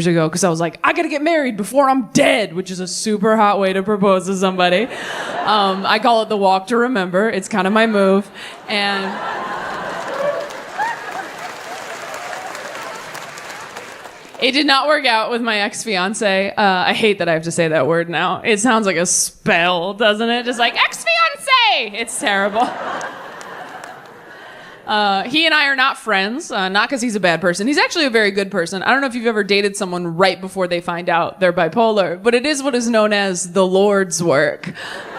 years ago because I was like, I gotta get married before I'm dead, which is a super hot way to propose to somebody. I call it the walk to remember. It's kind of my move. And it did not work out with my ex-fiancé. I hate that I have to say that word now. It sounds like a spell, doesn't it? Just like, ex-fiancé! It's terrible. He and I are not friends, not because he's a bad person. He's actually a very good person. I don't know if you've ever dated someone right before they find out they're bipolar, but it is what is known as the Lord's work.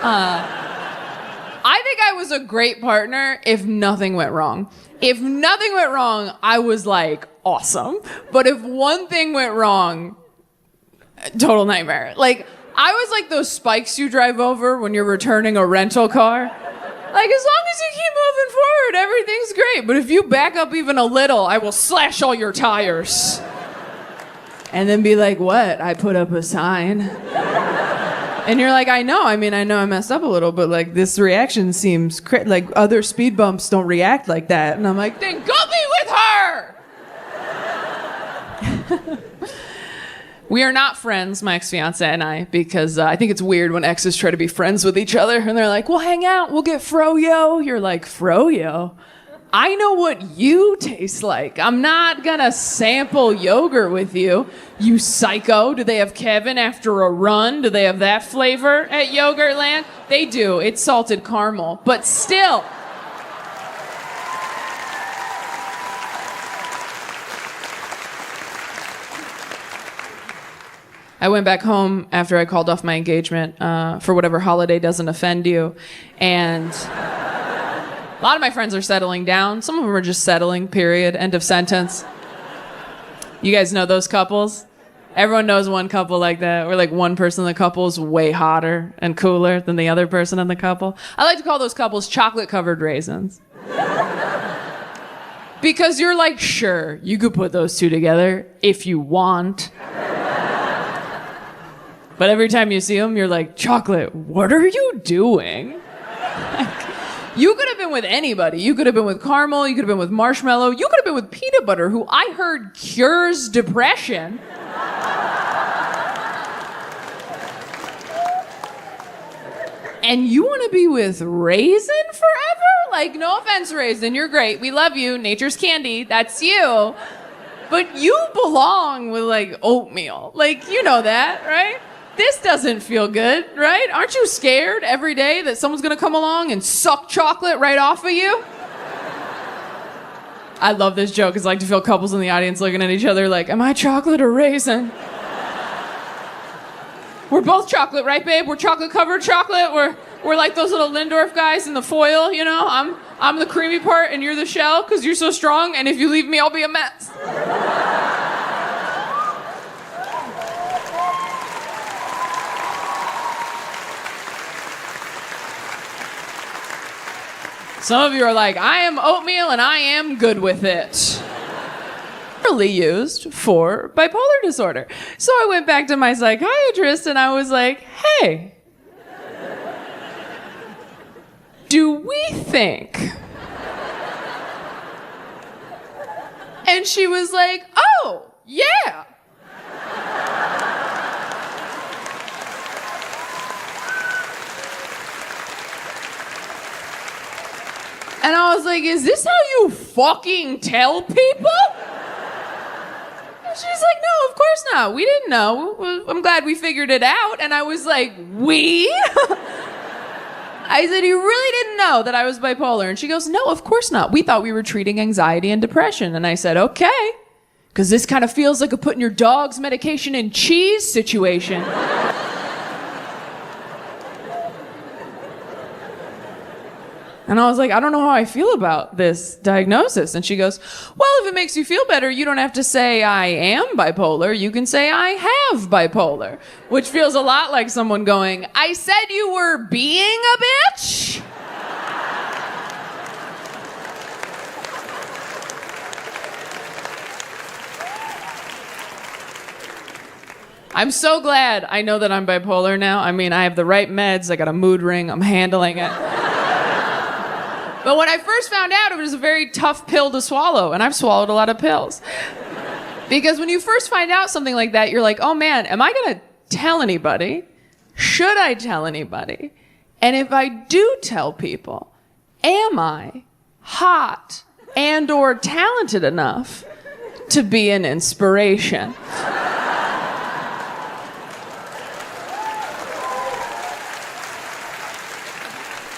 I think I was a great partner if nothing went wrong. If nothing went wrong, I was like, awesome. But if one thing went wrong, total nightmare. Like, I was like those spikes you drive over when you're returning a rental car. Like, as long as you keep moving forward, everything's great. But if you back up even a little, I will slash all your tires. And then be like, what? I put up a sign. And you're like, I know I messed up a little, but like this reaction seems like other speed bumps don't react like that. And I'm like, then go be with her! We are not friends, my ex-fiancé and I, because I think it's weird when exes try to be friends with each other and they're like, we'll hang out, we'll get froyo. You're like, froyo? I know what you taste like. I'm not gonna sample yogurt with you, you psycho. Do they have Kevin after a run? Do they have that flavor at Yogurtland? They do. It's salted caramel. But still. I went back home after I called off my engagement for whatever holiday doesn't offend you. And a lot of my friends are settling down. Some of them are just settling, period, end of sentence. You guys know those couples? Everyone knows one couple like that, where like one person in the couple is way hotter and cooler than the other person in the couple. I like to call those couples chocolate-covered raisins. Because you're like, sure, you could put those two together if you want. But every time you see them, you're like, chocolate, what are you doing? You could have been with anybody. You could have been with caramel. You could have been with marshmallow. You could have been with peanut butter, who I heard cures depression. And you want to be with raisin forever? Like, no offense, raisin. You're great. We love you. Nature's candy. That's you. But you belong with, like, oatmeal. Like, you know that, right? This doesn't feel good, right? Aren't you scared every day that someone's gonna come along and suck chocolate right off of you? I love this joke because I like to feel couples in the audience looking at each other like, am I chocolate or raisin? We're both chocolate, right, babe? We're chocolate-covered chocolate. We're like those little Lindorf guys in the foil, you know? I'm the creamy part and you're the shell because you're so strong, and if you leave me, I'll be a mess. Some of you are like, I am oatmeal and I am good with it. Really used for bipolar disorder. So I went back to my psychiatrist and I was like, hey, do we think? And she was like, oh, yeah. And I was like, is this how you fucking tell people? And she's like, no, of course not. We didn't know. I'm glad we figured it out. And I was like, we? I said, you really didn't know that I was bipolar? And she goes, no, of course not. We thought we were treating anxiety and depression. And I said, okay. Because this kind of feels like a putting your dog's medication in cheese situation. And I was like, I don't know how I feel about this diagnosis. And she goes, well, if it makes you feel better, you don't have to say I am bipolar. You can say I have bipolar, which feels a lot like someone going, I said you were being a bitch. I'm so glad I know that I'm bipolar now. I mean, I have the right meds. I got a mood ring. I'm handling it. But when I first found out, it was a very tough pill to swallow, and I've swallowed a lot of pills. Because when you first find out something like that, you're like, oh man, am I going to tell anybody? Should I tell anybody? And if I do tell people, am I hot and or talented enough to be an inspiration?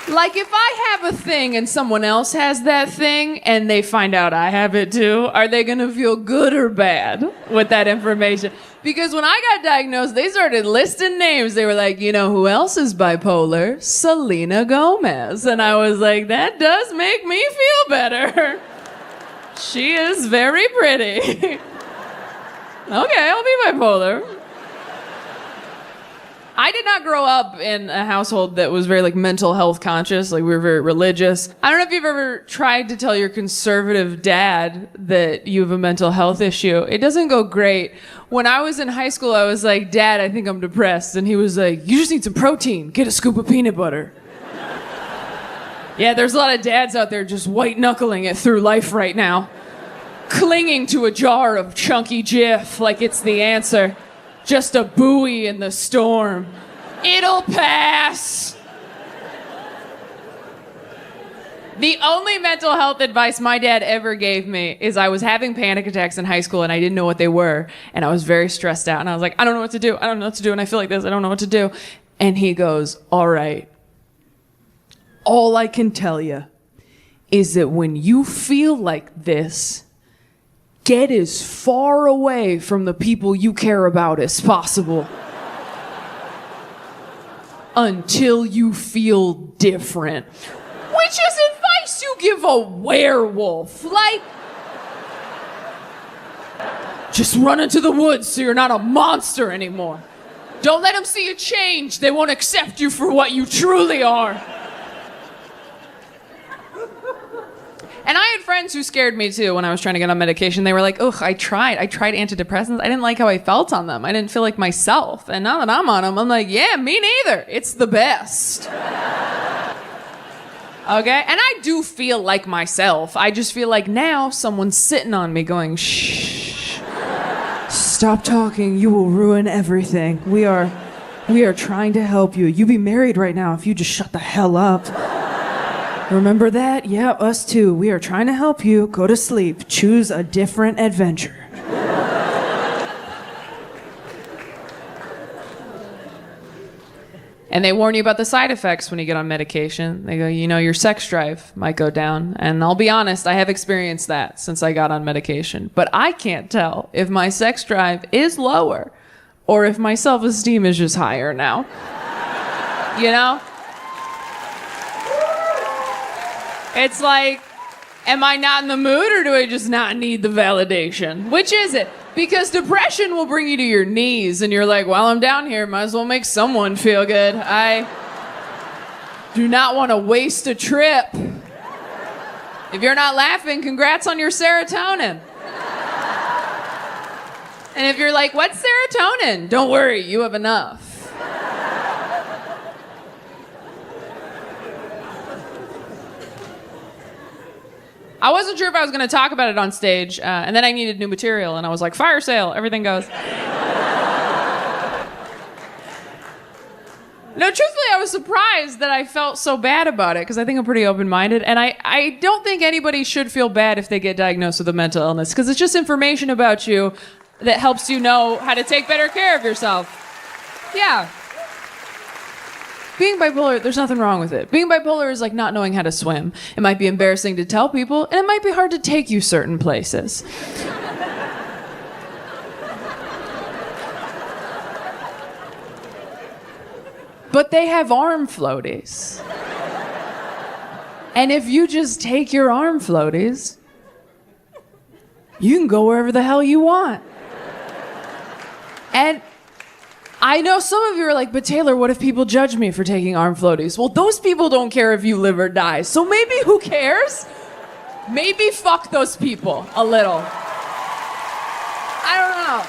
Like, if I have a thing and someone else has that thing and they find out I have it too, are they gonna feel good or bad with that information? Because when I got diagnosed, they started listing names. They were like, you know who else is bipolar? Selena Gomez. And I was like, that does make me feel better. She is very pretty. Okay, I'll be bipolar. I did not grow up in a household that was very like mental health conscious. Like, we were very religious. I don't know if you've ever tried to tell your conservative dad that you have a mental health issue. It doesn't go great. When I was in high school, I was like, Dad, I think I'm depressed. And he was like, you just need some protein. Get a scoop of peanut butter. Yeah, there's a lot of dads out there just white knuckling it through life right now, clinging to a jar of chunky Jif like it's the answer. Just a buoy in the storm. It'll pass. The only mental health advice my dad ever gave me is I was having panic attacks in high school and I didn't know what they were. And I was very stressed out. And I was like, I don't know what to do. I don't know what to do. And I feel like this. I don't know what to do. And he goes, all right. All I can tell you is that when you feel like this, get as far away from the people you care about as possible until you feel different. Which is advice you give a werewolf. Like, just run into the woods so you're not a monster anymore. Don't let them see you change. They won't accept you for what you truly are. And I had friends who scared me too when I was trying to get on medication. They were like, ugh, I tried antidepressants. I didn't like how I felt on them. I didn't feel like myself. And now that I'm on them, I'm like, yeah, me neither. It's the best. Okay? And I do feel like myself. I just feel like now someone's sitting on me going, shh, stop talking. You will ruin everything. We are trying to help you. You'd be married right now if you just shut the hell up. Remember that? Yeah, us too. We are trying to help you. Go to sleep. Choose a different adventure. And they warn you about the side effects when you get on medication. They go, you know, your sex drive might go down. And I'll be honest, I have experienced that since I got on medication. But I can't tell if my sex drive is lower or if my self-esteem is just higher now. You know? It's like, am I not in the mood or do I just not need the validation? Which is it? Because depression will bring you to your knees and you're like, while I'm down here, might as well make someone feel good. I do not want to waste a trip. If you're not laughing, congrats on your serotonin. And if you're like, what's serotonin? Don't worry, you have enough. I wasn't sure if I was going to talk about it on stage, and then I needed new material, and I was like, fire sale, everything goes. No, truthfully, I was surprised that I felt so bad about it, because I think I'm pretty open-minded, and I don't think anybody should feel bad if they get diagnosed with a mental illness, because it's just information about you that helps you know how to take better care of yourself. Yeah. Being bipolar, there's nothing wrong with it. Being bipolar is like not knowing how to swim. It might be embarrassing to tell people, and it might be hard to take you certain places. But they have arm floaties. And if you just take your arm floaties, you can go wherever the hell you want. And I know some of you are like, but Taylor, what if people judge me for taking arm floaties? Well, those people don't care if you live or die. So maybe who cares? Maybe fuck those people a little. I don't know.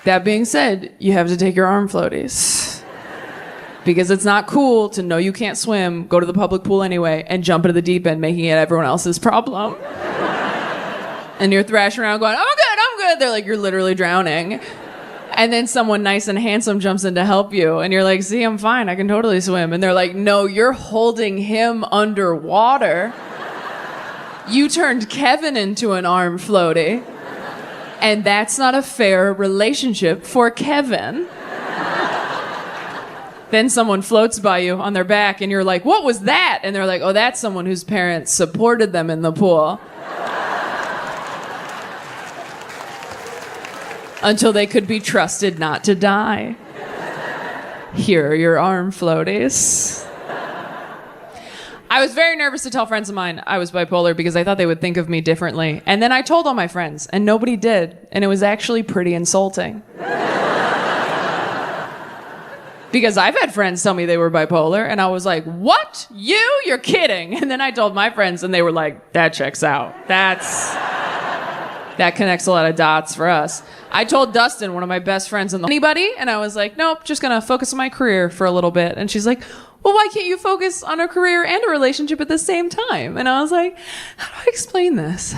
That being said, you have to take your arm floaties. Because it's not cool to know you can't swim, go to the public pool anyway, and jump into the deep end, making it everyone else's problem. And you're thrashing around going, I'm good. They're like, you're literally drowning. And then someone nice and handsome jumps in to help you. And you're like, see, I'm fine. I can totally swim. And they're like, no, you're holding him underwater. You turned Kevin into an arm floaty. And that's not a fair relationship for Kevin. Then someone floats by you on their back and you're like, what was that? And they're like, oh, that's someone whose parents supported them in the pool. Until they could be trusted not to die. Here are your arm floaties. I was very nervous to tell friends of mine I was bipolar because I thought they would think of me differently. And then I told all my friends, and nobody did. And it was actually pretty insulting. Because I've had friends tell me they were bipolar, and I was like, what? You're kidding. And then I told my friends, and they were like, that checks out. That connects a lot of dots for us. I told Dustin, one of my best friends in the anybody, and I was like, nope, just gonna focus on my career for a little bit. And she's like, well, why can't you focus on a career and a relationship at the same time? And I was like, how do I explain this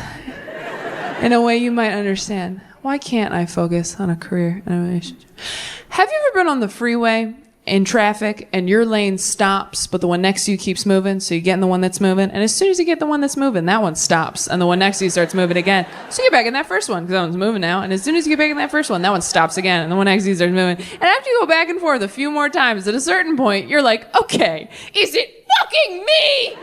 in a way you might understand? Why can't I focus on a career and a relationship? Have you ever been on the freeway in traffic and your lane stops, but the one next to you keeps moving, so you get in the one that's moving, and as soon as you get the one that's moving, that one stops, and the one next to you starts moving again. So you get back in that first one, because that one's moving now, and as soon as you get back in that first one, that one stops again, and the one next to you starts moving. And after you go back and forth a few more times, at a certain point, you're like, okay, is it fucking me?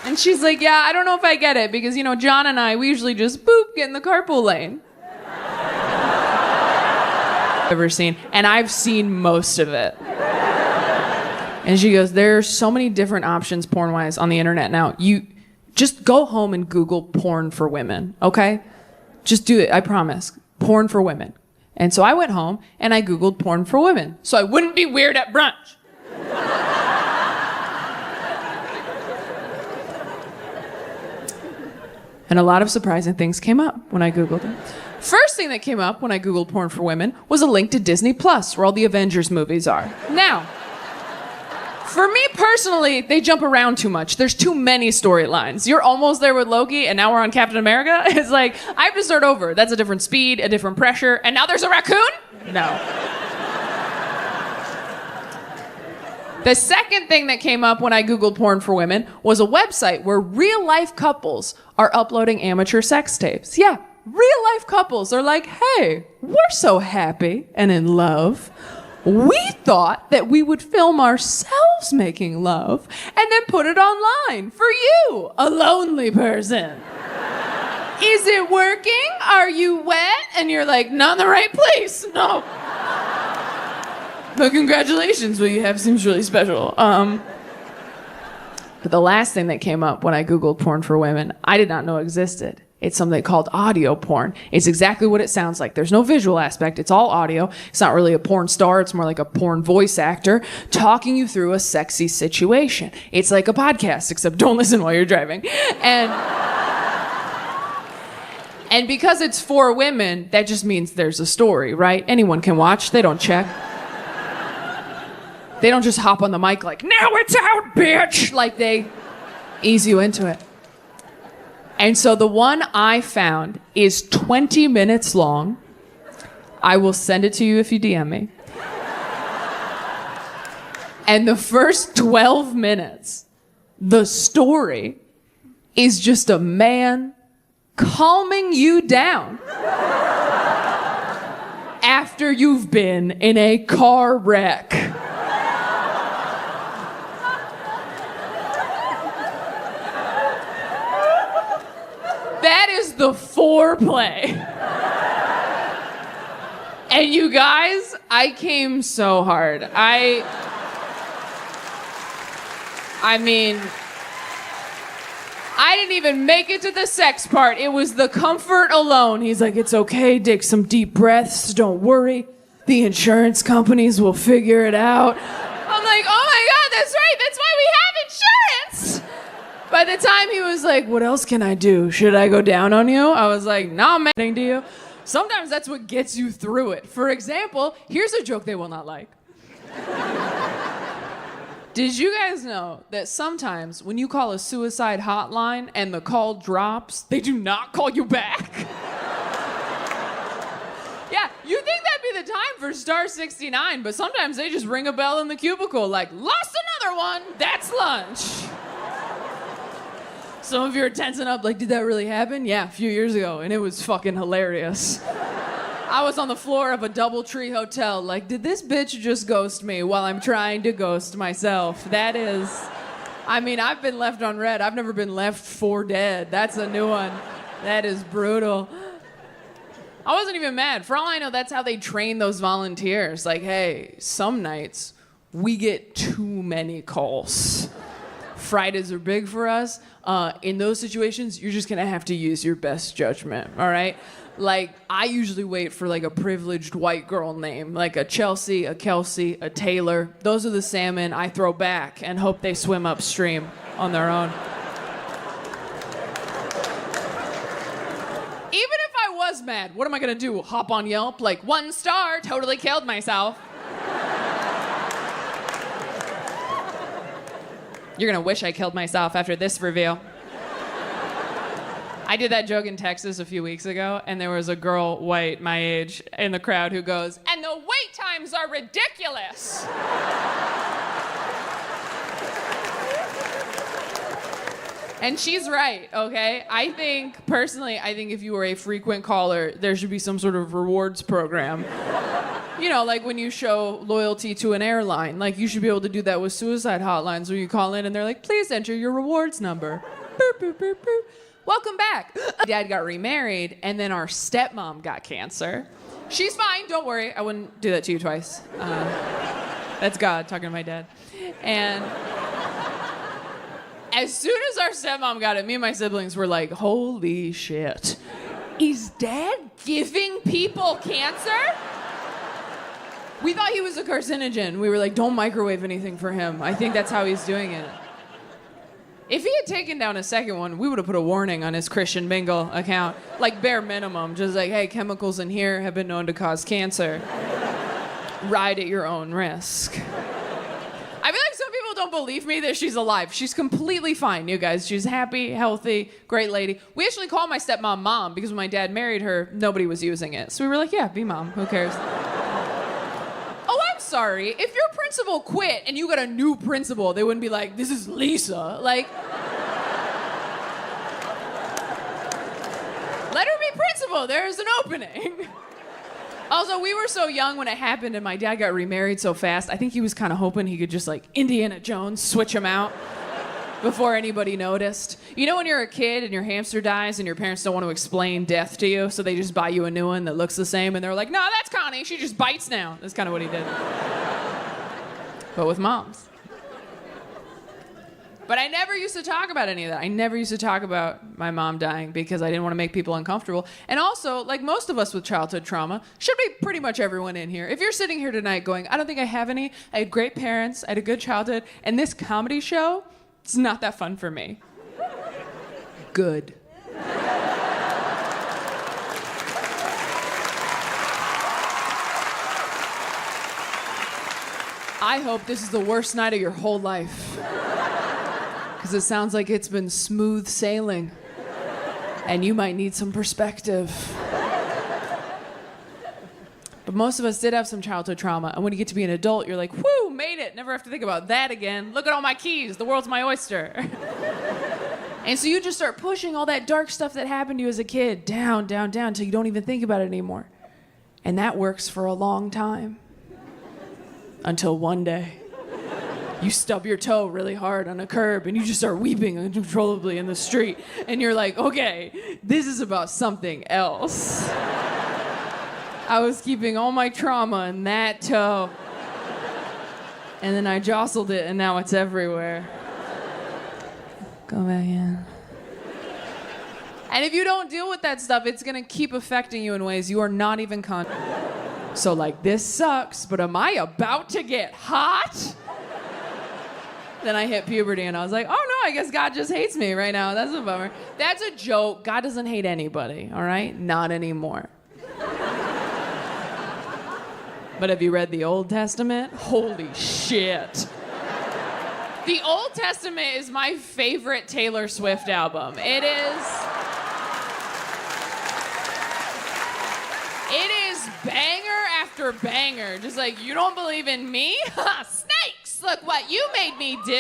And she's like, yeah, I don't know if I get it because, John and I, we usually just get in the carpool lane. Ever seen, and I've seen most of it. And she goes, there are so many different options porn-wise on the internet now. You just go home and Google porn for women, okay? Just do it, I promise. Porn for women. And so I went home and I Googled porn for women so I wouldn't be weird at brunch. And a lot of surprising things came up when I Googled it. First thing that came up when I Googled porn for women was a link to Disney Plus, where all the Avengers movies are. Now, for me personally, they jump around too much. There's too many storylines. You're almost there with Loki, and now we're on Captain America. It's like, I have to start over. That's a different speed, a different pressure, and now there's a raccoon? No. The second thing that came up when I Googled porn for women was a website where real-life couples are uploading amateur sex tapes. Yeah, real-life couples are like, hey, we're so happy and in love. We thought that we would film ourselves making love and then put it online for you, a lonely person. Is it working? Are you wet? And you're like, not in the right place. No. But congratulations, what you have seems really special. But the last thing that came up when I Googled porn for women, I did not know existed. It's something called audio porn. It's exactly what it sounds like. There's no visual aspect. It's all audio. It's not really a porn star. It's more like a porn voice actor talking you through a sexy situation. It's like a podcast, except don't listen while you're driving. And because it's for women, that just means there's a story, right? Anyone can watch. They don't check. They don't just hop on the mic like, now it's out, bitch! Like, they ease you into it. And so the one I found is 20 minutes long. I will send it to you if you DM me. And the first 12 minutes, the story is just a man calming you down after you've been in a car wreck. That is the foreplay. And you guys, I came so hard. I mean, I didn't even make it to the sex part. It was the comfort alone. He's like, it's okay, take some deep breaths, don't worry. The insurance companies will figure it out. I'm like, oh my God, that's right, that's why we have insurance. By the time he was like, what else can I do? Should I go down on you? I was like, nah, I'm to you. Sometimes that's what gets you through it. For example, here's a joke they will not like. Did you guys know that sometimes when you call a suicide hotline and the call drops, they do not call you back? Yeah, you think that'd be the time for star 69, but sometimes they just ring a bell in the cubicle like, lost another one, that's lunch. Some of you are tensing up like, did that really happen? Yeah, a few years ago, and it was fucking hilarious. I was on the floor of a DoubleTree hotel like, did this bitch just ghost me while I'm trying to ghost myself? That is, I mean, I've been left on red. I've never been left for dead. That's a new one. That is brutal. I wasn't even mad. For all I know, that's how they train those volunteers. Like, hey, some nights we get too many calls. Fridays are big for us. In those situations, you're just gonna have to use your best judgment, all right? Like, I usually wait for like a privileged white girl name, like a Chelsea, a Kelsey, a Taylor. Those are the salmon I throw back and hope they swim upstream on their own. Even if I was mad, what am I gonna do? Hop on Yelp? Like, 1 star, totally killed myself. You're gonna wish I killed myself after this reveal. I did that joke in Texas a few weeks ago, and there was a girl, white, my age, in the crowd who goes, and the wait times are ridiculous. And she's right, okay? I think if you were a frequent caller, there should be some sort of rewards program. You know, like when you show loyalty to an airline, like you should be able to do that with suicide hotlines where you call in and they're like, please enter your rewards number. Boop, boop, boop, boop. Welcome back. Dad got remarried, and then our stepmom got cancer. She's fine, don't worry. I wouldn't do that to you twice. That's God talking to my dad. And as soon as our stepmom got it, me and my siblings were like, holy shit. Is Dad giving people cancer? We thought he was a carcinogen. We were like, don't microwave anything for him. I think that's how he's doing it. If he had taken down a second one, we would have put a warning on his Christian Mingle account. Like bare minimum, just like, hey, chemicals in here have been known to cause cancer. Ride at your own risk. I feel like some people don't believe me that she's alive. She's completely fine, you guys. She's happy, healthy, great lady. We actually call my stepmom Mom because when my dad married her, nobody was using it. So we were like, yeah, be Mom, who cares? Oh, I'm sorry. If your principal quit and you got a new principal, they wouldn't be like, this is Lisa. Like, let her be principal. There's an opening. Also, we were so young when it happened and my dad got remarried so fast. I think he was kind of hoping he could just like Indiana Jones, switch him out before anybody noticed. You know when you're a kid and your hamster dies and your parents don't want to explain death to you, so they just buy you a new one that looks the same and they're like, no, that's Connie, she just bites now. That's kind of what he did. But with moms. But I never used to talk about any of that. I never used to talk about my mom dying because I didn't want to make people uncomfortable. And also, like most of us with childhood trauma, should be pretty much everyone in here. If you're sitting here tonight going, I don't think I have any, I had great parents, I had a good childhood, and this comedy show, it's not that fun for me. Good. I hope this is the worst night of your whole life. Because it sounds like it's been smooth sailing. And you might need some perspective. But most of us did have some childhood trauma. And when you get to be an adult, you're like, whoo, made it. Never have to think about that again. Look at all my keys. The world's my oyster. And so you just start pushing all that dark stuff that happened to you as a kid down, down, down, until you don't even think about it anymore. And that works for a long time. Until one day, you stub your toe really hard on a curb and you just start weeping uncontrollably in the street. And you're like, okay, this is about something else. I was keeping all my trauma in that toe. And then I jostled it and now it's everywhere. Go back in. And if you don't deal with that stuff, it's gonna keep affecting you in ways you are not even conscious. So like, this sucks, but am I about to get hot? Then I hit puberty and I was like, oh no, I guess God just hates me right now. That's a bummer. That's a joke. God doesn't hate anybody, all right? Not anymore. But have you read the Old Testament? Holy shit. The Old Testament is my favorite Taylor Swift album. It is banger after banger. Just like, you don't believe in me? Snakes! Look what you made me do.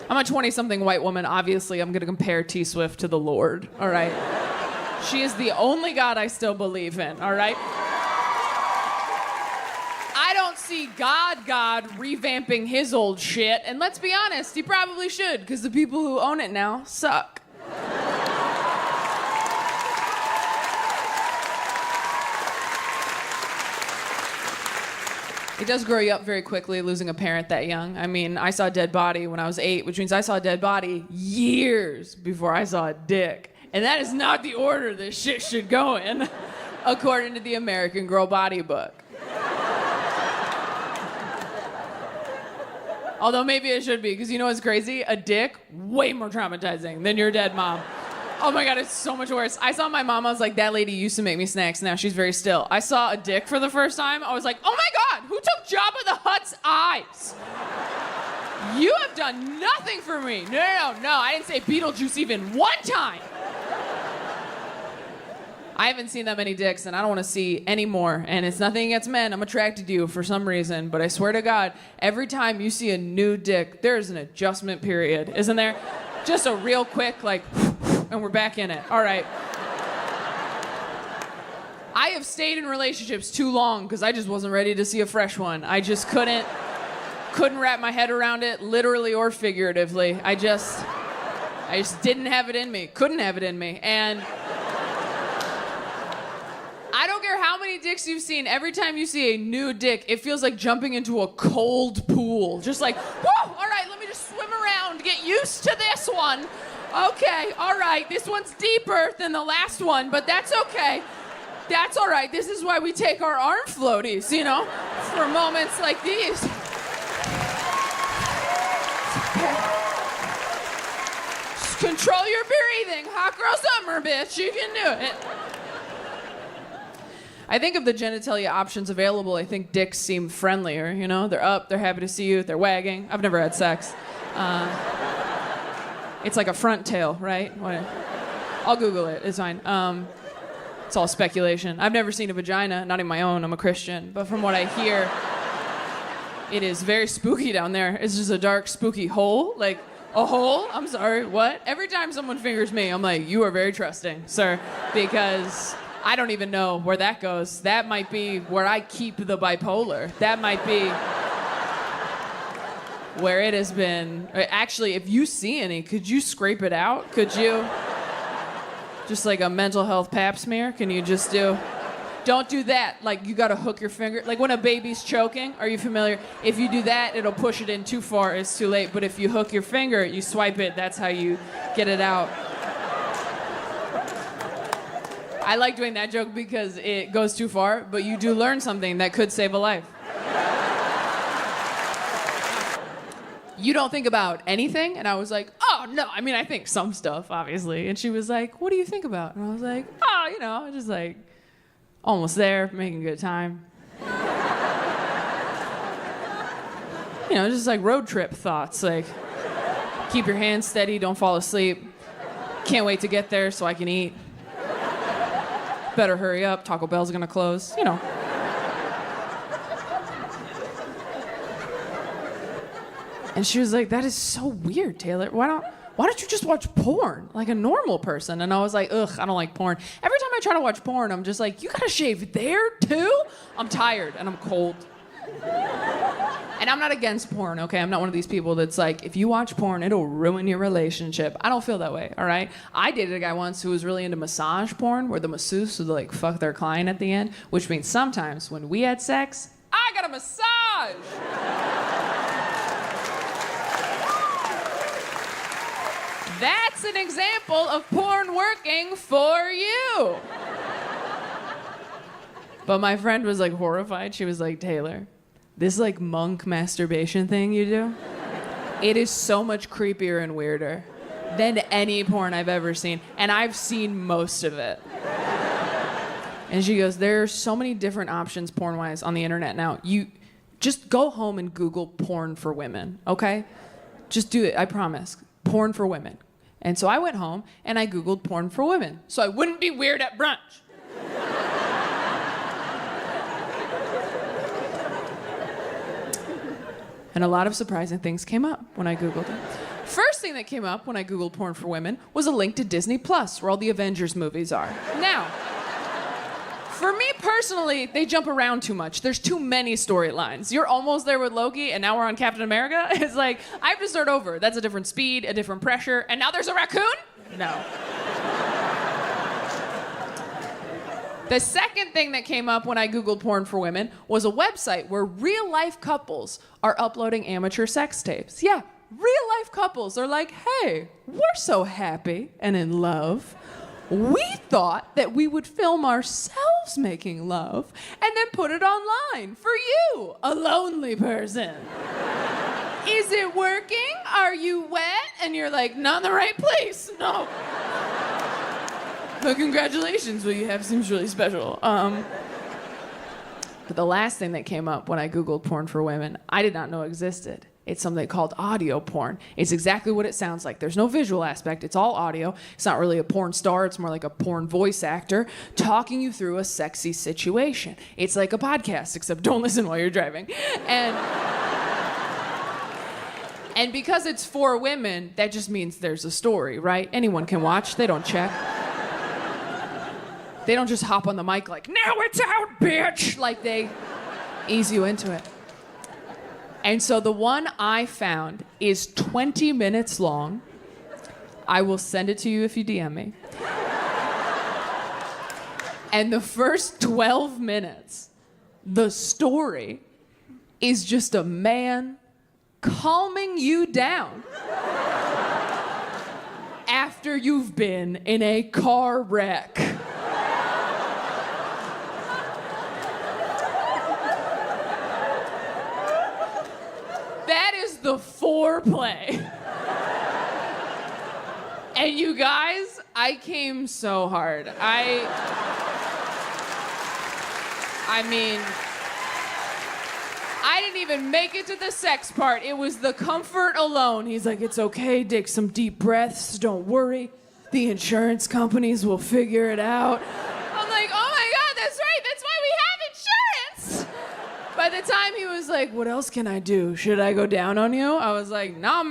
I'm a 20-something white woman. Obviously, I'm going to compare T Swift to the Lord, all right? She is the only God I still believe in, all right? I don't see God revamping his old shit, and let's be honest, he probably should, because the people who own it now suck. It does grow you up very quickly, losing a parent that young. I mean, I saw a dead body when I was 8, which means I saw a dead body years before I saw a dick. And that is not the order this shit should go in, according to the American Girl Body Book. Although maybe it should be, because you know what's crazy? A dick, way more traumatizing than your dead mom. Oh my God, it's so much worse. I saw my mom, I was like, that lady used to make me snacks, now she's very still. I saw a dick for the first time, I was like, oh my God, who took Jabba the Hutt's eyes? You have done nothing for me. No, I didn't say Beetlejuice even one time. I haven't seen that many dicks, and I don't want to see any more. And it's nothing against men. I'm attracted to you for some reason. But I swear to God, every time you see a new dick, there's an adjustment period, isn't there? Just a real quick, like, and we're back in it. All right. I have stayed in relationships too long because I just wasn't ready to see a fresh one. I just couldn't wrap my head around it, literally or figuratively. I just didn't have it in me. Couldn't have it in me. And I don't care how many dicks you've seen. Every time you see a new dick, it feels like jumping into a cold pool. Just like, whoa, all right, let me just swim around, get used to this one. Okay, all right, this one's deeper than the last one, but that's okay. That's all right. This is why we take our arm floaties, you know, for moments like these. Just control your breathing. Hot girl summer, bitch. You can do it. I think of the genitalia options available, I think dicks seem friendlier, you know? They're up, they're happy to see you, they're wagging. I've never had sex. It's like a front tail, right? I'll Google it, it's fine. It's all speculation. I've never seen a vagina, not in my own, I'm a Christian. But from what I hear, it is very spooky down there. It's just a dark, spooky hole. Like, a hole? I'm sorry, what? Every time someone fingers me, I'm like, you are very trusting, sir. Because I don't even know where that goes. That might be where I keep the bipolar. That might be where it has been. Actually, if you see any, could you scrape it out? Could you? Just like a mental health pap smear? Can you just do? Don't do that. Like, you gotta hook your finger. Like when a baby's choking, are you familiar? If you do that, it'll push it in too far, it's too late. But if you hook your finger, you swipe it, that's how you get it out. I like doing that joke because it goes too far, but you do learn something that could save a life. You don't think about anything? And I was like, oh, no. I mean, I think some stuff, obviously. And she was like, what do you think about? And I was like, oh, you know, just like, almost there, making a good time. You know, just like road trip thoughts. Like, keep your hands steady, don't fall asleep. Can't wait to get there so I can eat. Better hurry up, Taco Bell's gonna close, you know. And she was like, that is so weird, Taylor. Why don't you just watch porn like a normal person? And I was like, ugh, I don't like porn. Every time I try to watch porn, I'm just like, you gotta shave there too? I'm tired and I'm cold. And I'm not against porn, okay? I'm not one of these people that's like, if you watch porn, it'll ruin your relationship. I don't feel that way, all right? I dated a guy once who was really into massage porn, where the masseuse would like fuck their client at the end, which means sometimes when we had sex, I got a massage! That's an example of porn working for you. But my friend was like horrified. She was like, Taylor, this like monk masturbation thing you do, it is so much creepier and weirder than any porn I've ever seen. And I've seen most of it. And she goes, there are so many different options porn-wise on the internet now. You just go home and Google porn for women, okay? Just do it, I promise. Porn for women. And so I went home and I Googled porn for women so I wouldn't be weird at brunch. And a lot of surprising things came up when I Googled it. First thing that came up when I Googled porn for women was a link to Disney Plus, where all the Avengers movies are. Now, for me personally, they jump around too much. There's too many storylines. You're almost there with Loki, and now we're on Captain America. It's like, I have to start over. That's a different speed, a different pressure, and now there's a raccoon? No. The second thing that came up when I Googled porn for women was a website where real-life couples are uploading amateur sex tapes. Yeah, real-life couples are like, hey, we're so happy and in love. We thought that we would film ourselves making love and then put it online for you, a lonely person. Is it working? Are you wet? And you're like, not in the right place. No. But congratulations, what you have seems really special. But the last thing that came up when I Googled porn for women, I did not know existed. It's something called audio porn. It's exactly what it sounds like. There's no visual aspect. It's all audio. It's not really a porn star. It's more like a porn voice actor talking you through a sexy situation. It's like a podcast, except don't listen while you're driving. And because it's for women, that just means there's a story, right? Anyone can watch. They don't check. They don't just hop on the mic like, now it's out, bitch! Like, they ease you into it. And so the one I found is 20 minutes long. I will send it to you if you DM me. And the first 12 minutes, the story is just a man calming you down after you've been in a car wreck. That is the foreplay. And you guys, I came so hard. I mean, I didn't even make it to the sex part. It was the comfort alone. He's like, it's okay, take some deep breaths, don't worry. The insurance companies will figure it out. I'm like, oh my God, that's right, that's why we have insurance. By the time he was like, what else can I do? Should I go down on you? I was like, nah, man.